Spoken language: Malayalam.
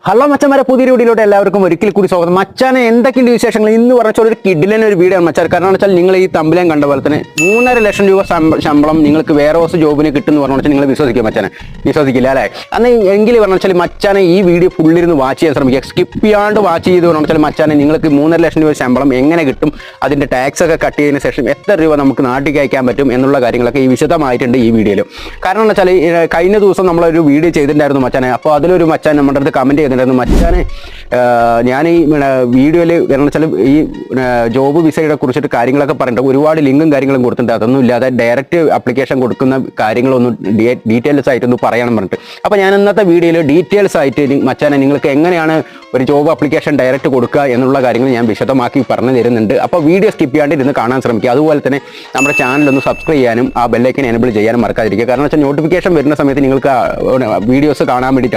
ഹലോ മച്ചന്മാരെ, പുതിയ വീഡിയോയിലോട്ട് എല്ലാവർക്കും ഒരിക്കൽ കൂടി സ്വാഗതം. മച്ചാനെ എന്തൊക്കെയുണ്ട് വിശേഷങ്ങൾ? ഇന്ന് പറഞ്ഞാൽ ഒരു കിഡിലിന് ഒരു വീഡിയോ ആണ് മച്ചാൻ. കാരണം വെച്ചാൽ നിങ്ങൾ ഈ തമ്പിലേം കണ്ട പോലെ തന്നെ 3.5 ലക്ഷം രൂപ ശമ്പളം നിങ്ങൾക്ക് വേറെ ഹൗസ് ജോബിന് കിട്ടുമെന്ന് പറഞ്ഞാൽ നിങ്ങൾ വിശ്വസിക്കും മച്ചാനെ? വിശ്വസിക്കില്ല അല്ലേ? അന്ന് എങ്കിൽ പറഞ്ഞാൽ മച്ചാനെ ഈ വീഡിയോ ഫുള്ളിരുന്ന് വാച്ച് ചെയ്യാൻ ശ്രമിക്കുക. സ്കിപ്പ് ചെയ്യാണ്ട് വാച്ച് ചെയ്ത് പറഞ്ഞാൽ മച്ചാനെ നിങ്ങൾക്ക് 3.5 ലക്ഷം രൂപ ശമ്പളം എങ്ങനെ കിട്ടും, അതിൻ്റെ ടാക്സ് ഒക്കെ കട്ട് ചെയ്തതിന് ശേഷം എത്ര രൂപ നമുക്ക് നാട്ടിലേക്ക് അയക്കാൻ പറ്റും എന്നുള്ള കാര്യങ്ങളൊക്കെ ഈ വിശദമായിട്ടുണ്ട് ഈ വീഡിയോയിൽ. കാരണം എന്ന് വെച്ചാൽ കഴിഞ്ഞ ദിവസം നമ്മളൊരു വീഡിയോ ചെയ്തിട്ടുണ്ടായിരുന്നു മച്ചാനെ. അപ്പോൾ അതിലൊരു മച്ചാൻ നമ്മുടെ അടുത്ത് കമൻറ്റ് ചെയ്തിട്ടുണ്ടായിരുന്നു, മച്ചാനെ ഞാൻ ഈ വീഡിയോയിൽ കാരണം വെച്ചാൽ ഈ ജോബ് വിസയെ കുറിച്ചിട്ട് കാര്യങ്ങളൊക്കെ പറഞ്ഞിട്ട് ഒരുപാട് ലിങ്കും കാര്യങ്ങളും കൊടുത്തിട്ടുണ്ട്. അതൊന്നും ഇല്ലാതെ ഡയറക്റ്റ് അപ്ലിക്കേഷൻ കൊടുക്കുന്ന കാര്യങ്ങളൊന്നും ഡീറ്റെയിൽസ് ആയിട്ടൊന്ന് പറയാനും പറഞ്ഞിട്ട്. അപ്പോൾ ഞാൻ ഇന്നത്തെ വീഡിയോയിൽ ഡീറ്റെയിൽസ് ആയിട്ട് മച്ചാനെ നിങ്ങൾക്ക് എങ്ങനെയാണ് ഒരു ജോബ് അപ്ലിക്കേഷൻ ഡയറക്റ്റ് കൊടുക്കുക എന്നുള്ള കാര്യങ്ങൾ ഞാൻ വിശദമാക്കി പറഞ്ഞു തരുന്നുണ്ട്. അപ്പോൾ വീഡിയോ സ്കിപ്പ് ചെയ്യാണ്ട് ഇരുന്ന് കാണാൻ ശ്രമിക്കുക. അതുപോലെ തന്നെ നമ്മുടെ ചാനലൊന്ന് സബ്സ്ക്രൈബ് ചെയ്യാനും ആ ബെല്ലൈക്കൻ എനേബിൾ ചെയ്യാനും മറക്കാതിരിക്കുക. കാരണം വെച്ചാൽ നോട്ടിഫിക്കേഷൻ വരുന്ന സമയത്ത് നിങ്ങൾക്ക് വീഡിയോസ് കാണാൻ വേണ്ടിയിട്ടാണ്.